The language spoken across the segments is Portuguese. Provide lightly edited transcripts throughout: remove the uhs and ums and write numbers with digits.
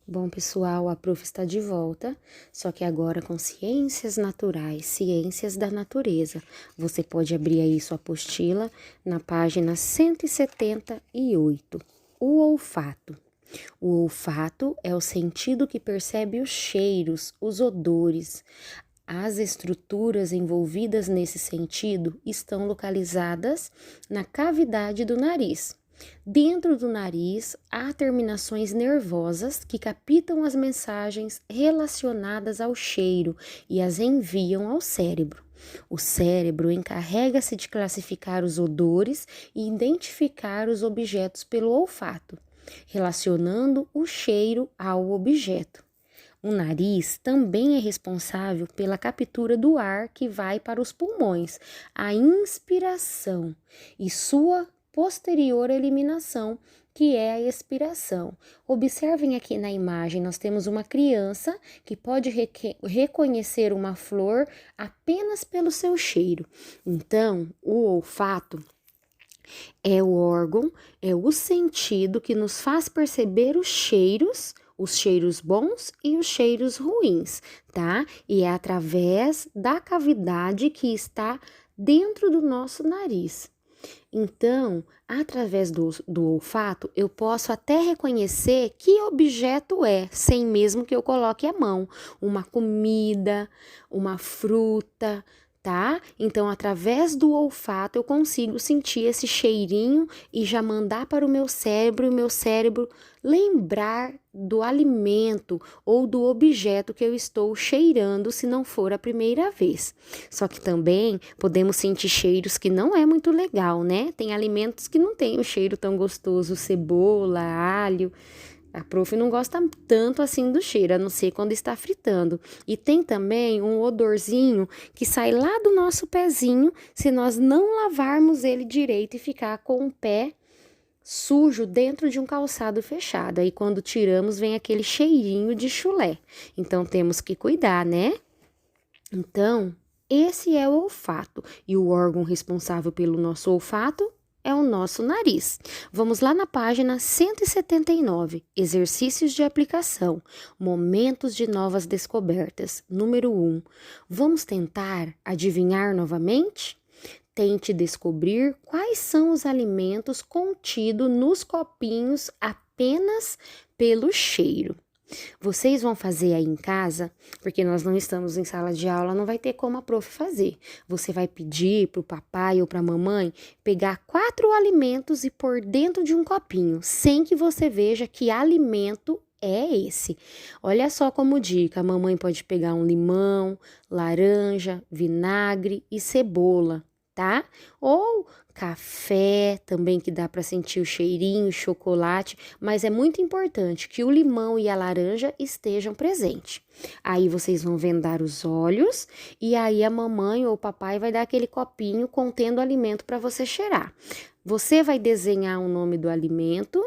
Bom, pessoal, a Prof está de volta, só que agora com ciências naturais, ciências da natureza. Você pode abrir aí sua apostila na página 178. O olfato. O olfato é o sentido que percebe os cheiros, os odores. As estruturas envolvidas nesse sentido estão localizadas na cavidade do nariz. Dentro do nariz, há terminações nervosas que captam as mensagens relacionadas ao cheiro e as enviam ao cérebro. O cérebro encarrega-se de classificar os odores e identificar os objetos pelo olfato, relacionando o cheiro ao objeto. O nariz também é responsável pela captura do ar que vai para os pulmões, a inspiração, e sua posterior eliminação, que é a expiração. Observem aqui na imagem, nós temos uma criança que pode reconhecer uma flor apenas pelo seu cheiro. Então, o olfato é o órgão, é o sentido que nos faz perceber os cheiros bons e os cheiros ruins, tá? E é através da cavidade que está dentro do nosso nariz. Então, através do olfato, eu posso até reconhecer que objeto é, sem mesmo que eu coloque a mão. Uma comida, uma fruta, tá? Então, através do olfato, eu consigo sentir esse cheirinho e já mandar para o meu cérebro, e o meu cérebro lembrar do alimento ou do objeto que eu estou cheirando, se não for a primeira vez. Só que também podemos sentir cheiros que não é muito legal, né? Tem alimentos que não tem o cheiro tão gostoso, cebola, alho. A prof não gosta tanto assim do cheiro, a não ser quando está fritando. E tem também um odorzinho que sai lá do nosso pezinho, se nós não lavarmos ele direito e ficar com o pé sujo dentro de um calçado fechado. Aí quando tiramos vem aquele cheirinho de chulé. Então temos que cuidar, né? Então, esse é o olfato. E o órgão responsável pelo nosso olfato é o nosso nariz. Vamos lá na página 179, exercícios de aplicação, momentos de novas descobertas. Número 1. Vamos tentar adivinhar novamente? Tente descobrir quais são os alimentos contidos nos copinhos apenas pelo cheiro. Vocês vão fazer aí em casa, porque nós não estamos em sala de aula, não vai ter como a prof fazer. Você vai pedir para o papai ou para a mamãe pegar 4 alimentos e pôr dentro de um copinho, sem que você veja que alimento é esse. Olha só como dica, a mamãe pode pegar um limão, laranja, vinagre e cebola, tá? Ou café também, que dá para sentir o cheirinho, chocolate, mas é muito importante que o limão e a laranja estejam presentes. Aí vocês vão vendar os olhos e aí a mamãe ou o papai vai dar aquele copinho contendo alimento para você cheirar. Você vai desenhar o nome do alimento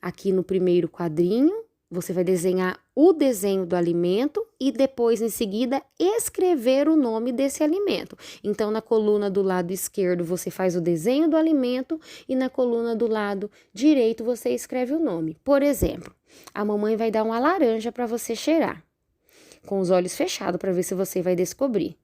aqui no primeiro quadrinho. Você vai desenhar o desenho do alimento e depois, em seguida, escrever o nome desse alimento. Então, na coluna do lado esquerdo, você faz o desenho do alimento e na coluna do lado direito, você escreve o nome. Por exemplo, a mamãe vai dar uma laranja para você cheirar, com os olhos fechados, para ver se você vai descobrir.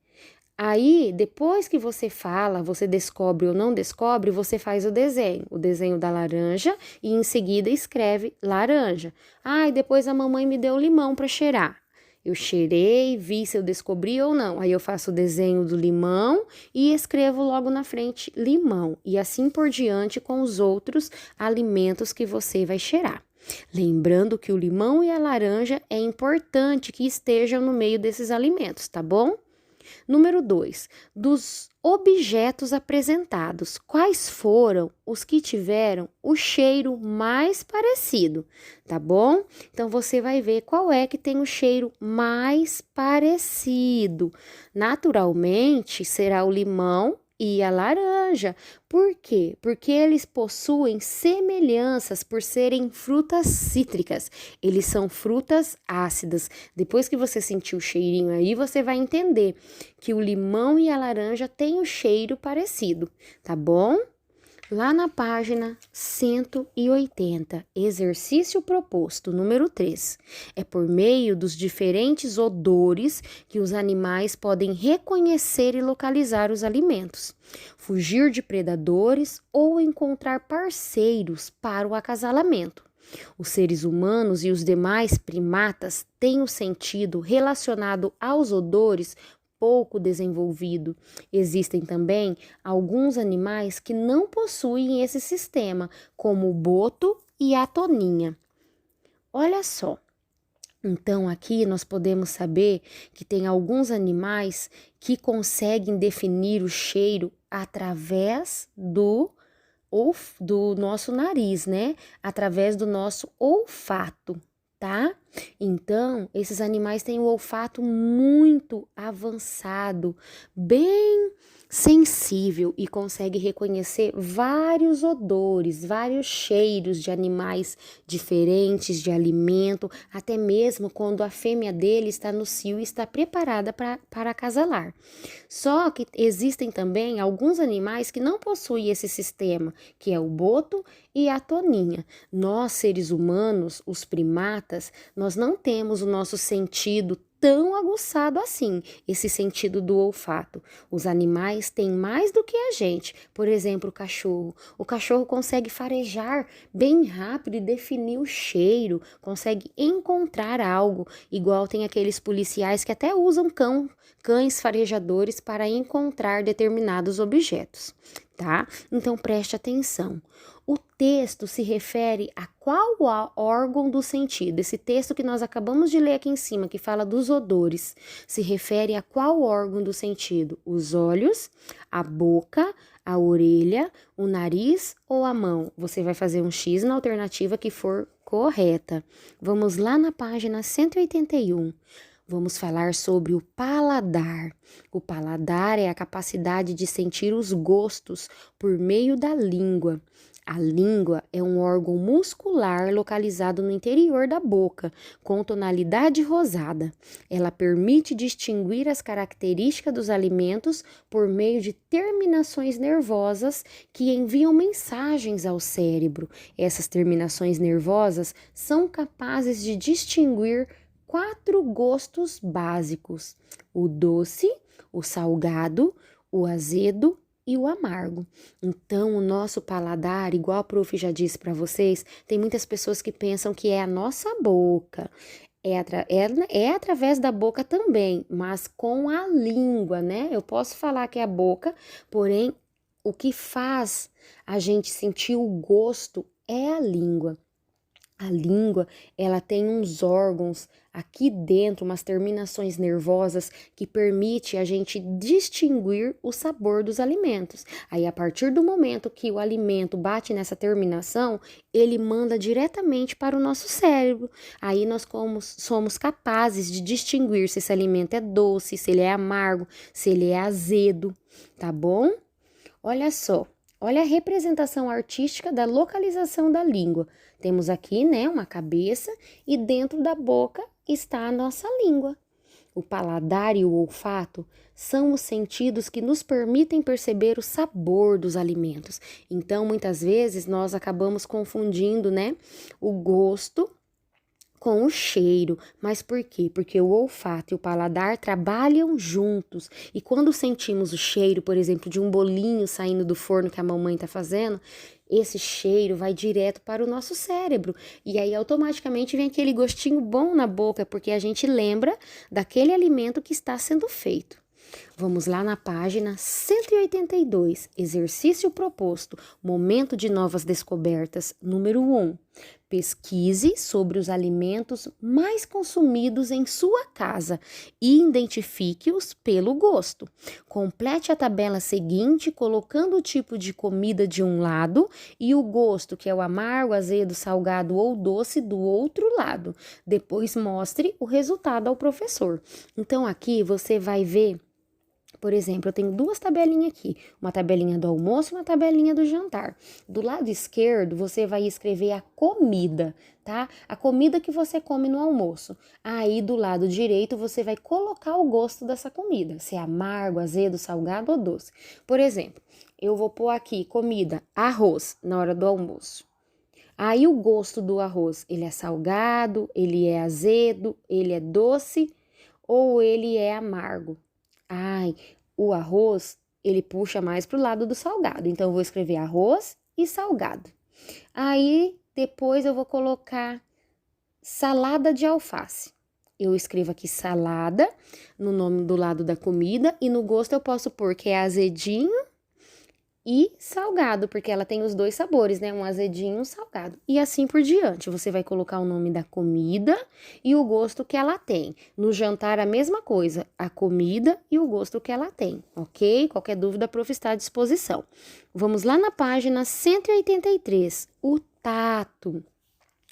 Aí, depois que você fala, você descobre ou não descobre, você faz o desenho da laranja e em seguida escreve laranja. E depois a mamãe me deu limão para cheirar. Eu cheirei, vi se eu descobri ou não. Aí eu faço o desenho do limão e escrevo logo na frente limão. E assim por diante com os outros alimentos que você vai cheirar. Lembrando que o limão e a laranja é importante que estejam no meio desses alimentos, tá bom? Número 2. Dos objetos apresentados, quais foram os que tiveram o cheiro mais parecido, tá bom? Então, você vai ver qual é que tem o cheiro mais parecido. Naturalmente, será o limão e a laranja. Por quê? Porque eles possuem semelhanças por serem frutas cítricas. Eles são frutas ácidas. Depois que você sentir o cheirinho aí, você vai entender que o limão e a laranja têm o cheiro parecido, tá bom? Lá na página 180, exercício proposto, número 3. É por meio dos diferentes odores que os animais podem reconhecer e localizar os alimentos, fugir de predadores ou encontrar parceiros para o acasalamento. Os seres humanos e os demais primatas têm o sentido relacionado aos odores pouco desenvolvido. Existem também alguns animais que não possuem esse sistema, como o boto e a toninha. Olha só. Então, aqui nós podemos saber que tem alguns animais que conseguem definir o cheiro através do nosso nariz, né? Através do nosso olfato, tá? Então, esses animais têm o olfato muito avançado, bem sensível e consegue reconhecer vários odores, vários cheiros de animais diferentes, de alimento, até mesmo quando a fêmea dele está no cio e está preparada para acasalar. Só que existem também alguns animais que não possuem esse sistema, que é o boto e a toninha. Nós, seres humanos, os primatas, nós não temos o nosso sentido tão aguçado assim, esse sentido do olfato. Os animais têm mais do que a gente. Por exemplo, o cachorro. O cachorro consegue farejar bem rápido e definir o cheiro, consegue encontrar algo, igual tem aqueles policiais que até usam cães farejadores para encontrar determinados objetos, tá? Então preste atenção. O texto se refere a qual órgão do sentido? Esse texto que nós acabamos de ler aqui em cima, que fala dos odores, se refere a qual órgão do sentido? Os olhos, a boca, a orelha, o nariz ou a mão? Você vai fazer um X na alternativa que for correta. Vamos lá na página 181. Vamos falar sobre o paladar. O paladar é a capacidade de sentir os gostos por meio da língua. A língua é um órgão muscular localizado no interior da boca, com tonalidade rosada. Ela permite distinguir as características dos alimentos por meio de terminações nervosas que enviam mensagens ao cérebro. Essas terminações nervosas são capazes de distinguir 4 gostos básicos: o doce, o salgado, o azedo e o amargo. Então, o nosso paladar, igual a prof já disse para vocês, tem muitas pessoas que pensam que é a nossa boca. É através da boca também, mas com a língua, né? Eu posso falar que é a boca, porém, o que faz a gente sentir o gosto é a língua. A língua, ela tem uns órgãos aqui dentro, umas terminações nervosas que permite a gente distinguir o sabor dos alimentos. Aí, a partir do momento que o alimento bate nessa terminação, ele manda diretamente para o nosso cérebro. Aí nós somos capazes de distinguir se esse alimento é doce, se ele é amargo, se ele é azedo, tá bom? Olha só. Olha a representação artística da localização da língua. Temos aqui, né, uma cabeça e dentro da boca está a nossa língua. O paladar e o olfato são os sentidos que nos permitem perceber o sabor dos alimentos. Então, muitas vezes, nós acabamos confundindo, né, o gosto com o cheiro. Mas por quê? Porque o olfato e o paladar trabalham juntos. E quando sentimos o cheiro, por exemplo, de um bolinho saindo do forno que a mamãe está fazendo, esse cheiro vai direto para o nosso cérebro. E aí, automaticamente, vem aquele gostinho bom na boca, porque a gente lembra daquele alimento que está sendo feito. Vamos lá na página 182, exercício proposto, momento de novas descobertas, número 1. Pesquise sobre os alimentos mais consumidos em sua casa e identifique-os pelo gosto. Complete a tabela seguinte colocando o tipo de comida de um lado e o gosto, que é o amargo, azedo, salgado ou doce, do outro lado. Depois mostre o resultado ao professor. Então aqui você vai ver Por exemplo, eu tenho duas tabelinhas aqui, uma tabelinha do almoço e uma tabelinha do jantar. Do lado esquerdo, você vai escrever a comida, tá? A comida que você come no almoço. Aí, do lado direito, você vai colocar o gosto dessa comida, se é amargo, azedo, salgado ou doce. Por exemplo, eu vou pôr aqui comida, arroz, na hora do almoço. Aí, o gosto do arroz, ele é salgado, ele é azedo, ele é doce ou ele é amargo? Ai, o arroz, ele puxa mais pro lado do salgado. Então, eu vou escrever arroz e salgado. Aí, depois eu vou colocar salada de alface. Eu escrevo aqui salada no nome do lado da comida e no gosto eu posso pôr que é azedinho e salgado, porque ela tem os dois sabores, né? Um azedinho e um salgado. E assim por diante. Você vai colocar o nome da comida e o gosto que ela tem. No jantar, a mesma coisa, a comida e o gosto que ela tem, ok? Qualquer dúvida, a prof está à disposição. Vamos lá na página 183, o tato.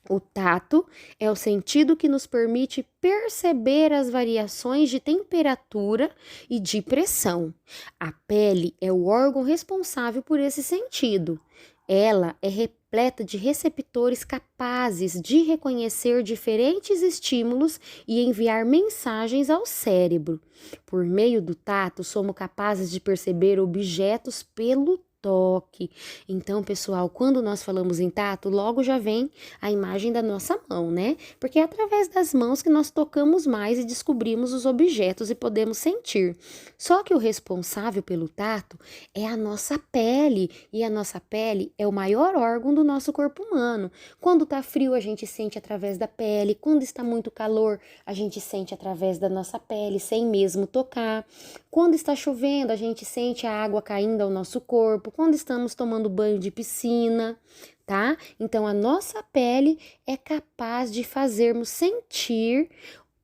O tato é o sentido que nos permite perceber as variações de temperatura e de pressão. A pele é o órgão responsável por esse sentido. Ela é repleta de receptores capazes de reconhecer diferentes estímulos e enviar mensagens ao cérebro. Por meio do tato, somos capazes de perceber objetos pelo toque. Então, pessoal, quando nós falamos em tato, logo já vem a imagem da nossa mão, né? Porque é através das mãos que nós tocamos mais e descobrimos os objetos e podemos sentir. Só que o responsável pelo tato é a nossa pele, e a nossa pele é o maior órgão do nosso corpo humano. Quando tá frio, a gente sente através da pele, quando está muito calor, a gente sente através da nossa pele, sem mesmo tocar. Quando está chovendo, a gente sente a água caindo ao nosso corpo, quando estamos tomando banho de piscina, tá? Então, a nossa pele é capaz de fazermos sentir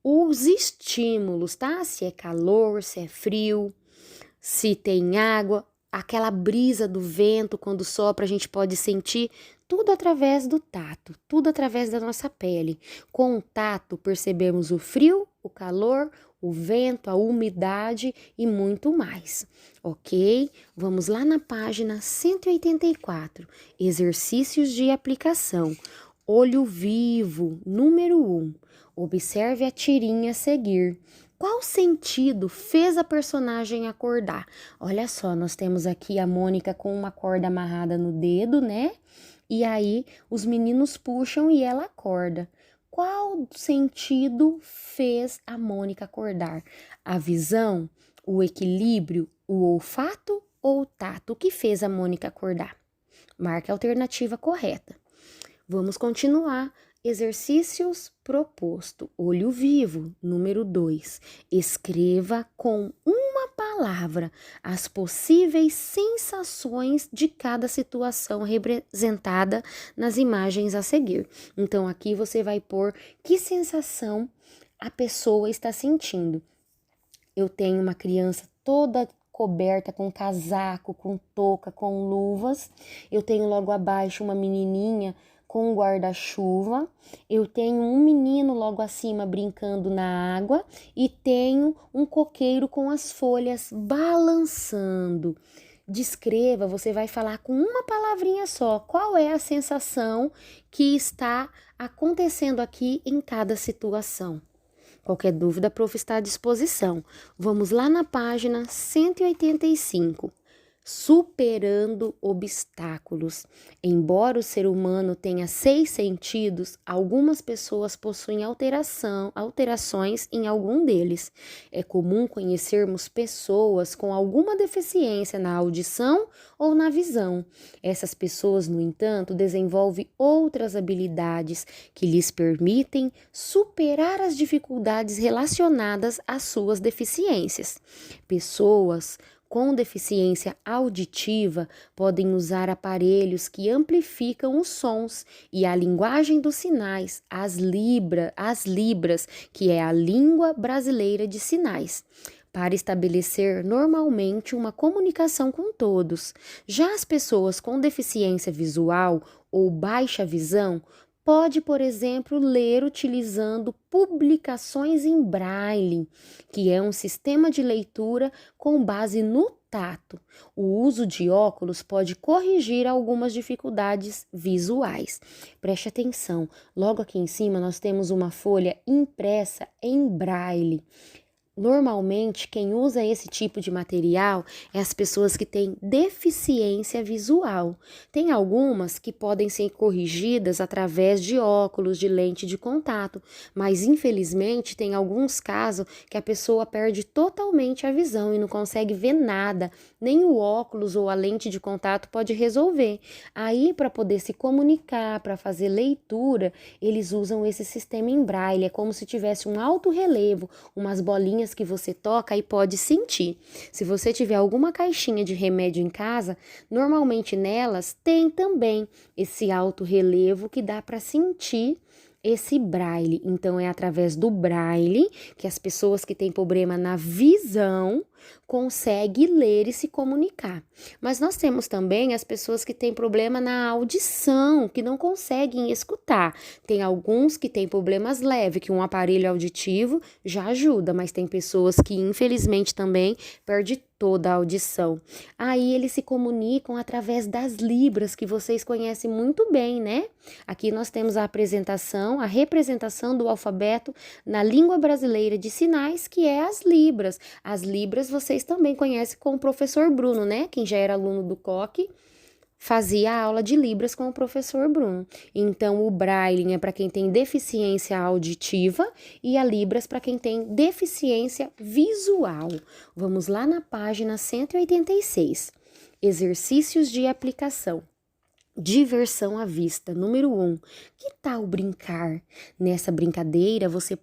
os estímulos, tá? Se é calor, se é frio, se tem água, aquela brisa do vento quando sopra, a gente pode sentir tudo através do tato, tudo através da nossa pele. Com o tato, percebemos o frio, o calor, o vento, a umidade e muito mais, ok? Vamos lá na página 184, exercícios de aplicação. Olho vivo, número 1. Observe a tirinha a seguir. Qual sentido fez a personagem acordar? Olha só, nós temos aqui a Mônica com uma corda amarrada no dedo, né? E aí os meninos puxam e ela acorda. Qual sentido fez a Mônica acordar? A visão, o equilíbrio, o olfato ou o tato? O que fez a Mônica acordar? Marque a alternativa correta. Vamos continuar. Exercícios proposto. Olho vivo, número 2. Escreva com uma palavra as possíveis sensações de cada situação representada nas imagens a seguir. Então, aqui você vai pôr que sensação a pessoa está sentindo. Eu tenho uma criança toda coberta com casaco, com touca, com luvas. Eu tenho logo abaixo uma menininha com um guarda-chuva, eu tenho um menino logo acima brincando na água e tenho um coqueiro com as folhas balançando. Descreva, você vai falar com uma palavrinha só, qual é a sensação que está acontecendo aqui em cada situação. Qualquer dúvida, a prof está à disposição. Vamos lá na página 185. Superando obstáculos. Embora o ser humano tenha 6 sentidos, algumas pessoas possuem alterações em algum deles. É comum conhecermos pessoas com alguma deficiência na audição ou na visão. Essas pessoas, no entanto, desenvolvem outras habilidades que lhes permitem superar as dificuldades relacionadas às suas deficiências. Pessoas com deficiência auditiva podem usar aparelhos que amplificam os sons e a linguagem dos sinais, as libras, que é a língua brasileira de sinais, para estabelecer normalmente uma comunicação com todos. Já as pessoas com deficiência visual ou baixa visão Pode, por exemplo, ler utilizando publicações em braille, que é um sistema de leitura com base no tato. O uso de óculos pode corrigir algumas dificuldades visuais. Preste atenção, logo aqui em cima nós temos uma folha impressa em braille. Normalmente, quem usa esse tipo de material é as pessoas que têm deficiência visual. Tem algumas que podem ser corrigidas através de óculos, de lente de contato, mas infelizmente tem alguns casos que a pessoa perde totalmente a visão e não consegue ver nada, nem o óculos ou a lente de contato pode resolver. Aí, para poder se comunicar, para fazer leitura, eles usam esse sistema em braille, é como se tivesse um alto relevo, umas bolinhas que você toca e pode sentir. Se você tiver alguma caixinha de remédio em casa, normalmente nelas tem também esse alto relevo que dá para sentir esse braille. Então é através do braille que as pessoas que têm problema na visão conseguem ler e se comunicar. Mas nós temos também as pessoas que têm problema na audição, que não conseguem escutar. Tem alguns que têm problemas leves, que um aparelho auditivo já ajuda, mas tem pessoas que infelizmente também perdem toda a audição. Aí eles se comunicam através das libras, que vocês conhecem muito bem, né? Aqui nós temos a apresentação, a representação do alfabeto na língua brasileira de sinais, que é as libras. As libras vocês também conhecem com o professor Bruno, né? Quem já era aluno do COC fazia a aula de libras com o professor Bruno. Então, o braille é para quem tem deficiência auditiva e a libras para quem tem deficiência visual. Vamos lá na página 186. Exercícios de aplicação. Diversão à vista. Número 1. Que tal brincar? Nessa brincadeira, você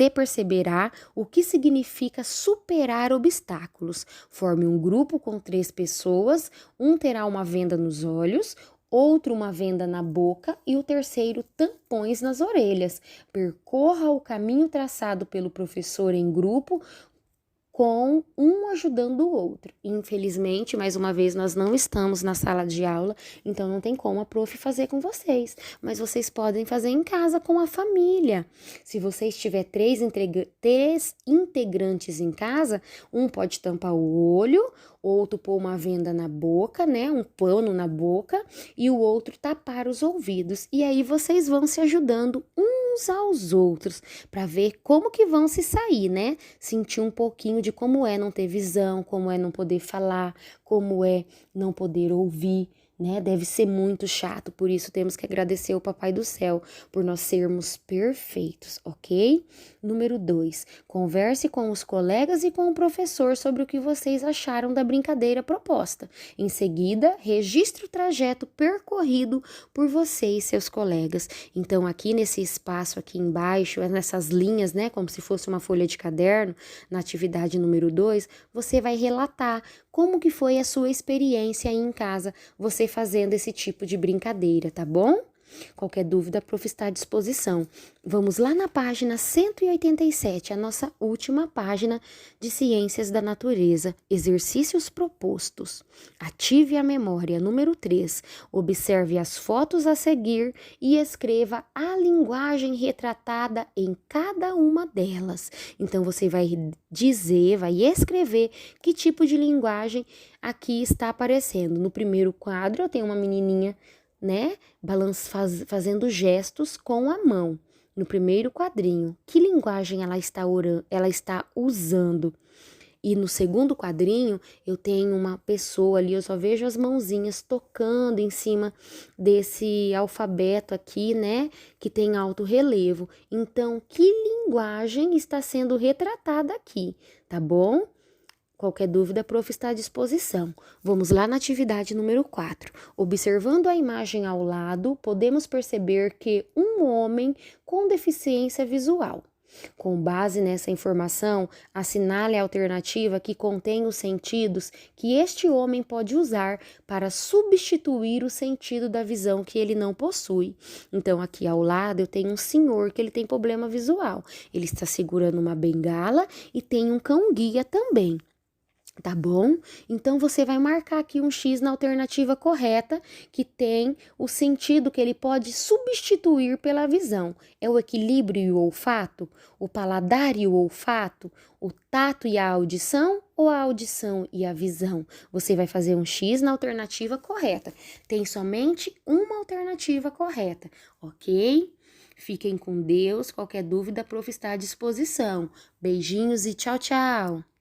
perceberá o que significa superar obstáculos. Forme um grupo com 3 pessoas, um terá uma venda nos olhos, outro uma venda na boca e o terceiro tampões nas orelhas. Percorra o caminho traçado pelo professor em grupo, com um ajudando o outro. Infelizmente, mais uma vez, nós não estamos na sala de aula, então não tem como a prof fazer com vocês, mas vocês podem fazer em casa com a família. Se você tiver 3 integrantes em casa, um pode tampar o olho, outro pôr uma venda na boca, né, um pano na boca, e o outro tapar os ouvidos. E aí vocês vão se ajudando uns aos outros para ver como que vão se sair, né? Sentir um pouquinho de como é não ter visão, como é não poder falar, como é não poder ouvir, né? Deve ser muito chato, por isso temos que agradecer ao Papai do Céu por nós sermos perfeitos, ok? Número 2, converse com os colegas e com o professor sobre o que vocês acharam da brincadeira proposta. Em seguida, registre o trajeto percorrido por você e seus colegas. Então, aqui nesse espaço aqui embaixo, nessas linhas, né, como se fosse uma folha de caderno, na atividade número 2, você vai relatar como que foi a sua experiência aí em casa, você fazendo esse tipo de brincadeira, tá bom? Qualquer dúvida, a prof está à disposição. Vamos lá na página 187, a nossa última página de Ciências da Natureza. Exercícios propostos. Ative a memória. Número 3. Observe as fotos a seguir e escreva a linguagem retratada em cada uma delas. Então, você vai dizer, vai escrever que tipo de linguagem aqui está aparecendo. No primeiro quadro, eu tenho uma menininha, né, fazendo gestos com a mão. No primeiro quadrinho, que linguagem ela está usando? E no segundo quadrinho, eu tenho uma pessoa ali, eu só vejo as mãozinhas tocando em cima desse alfabeto aqui, né, que tem alto relevo. Então, que linguagem está sendo retratada aqui, tá bom? Qualquer dúvida, a prof está à disposição. Vamos lá na atividade número 4. Observando a imagem ao lado, podemos perceber que um homem com deficiência visual. Com base nessa informação, assinale a alternativa que contém os sentidos que este homem pode usar para substituir o sentido da visão que ele não possui. Então, aqui ao lado, eu tenho um senhor que ele tem problema visual. Ele está segurando uma bengala e tem um cão-guia também. Tá bom? Então você vai marcar aqui um X na alternativa correta, que tem o sentido que ele pode substituir pela visão. É o equilíbrio e o olfato, o paladar e o olfato, o tato e a audição ou a audição e a visão? Você vai fazer um X na alternativa correta. Tem somente uma alternativa correta, ok? Fiquem com Deus. Qualquer dúvida, a prof está à disposição. Beijinhos e tchau, tchau!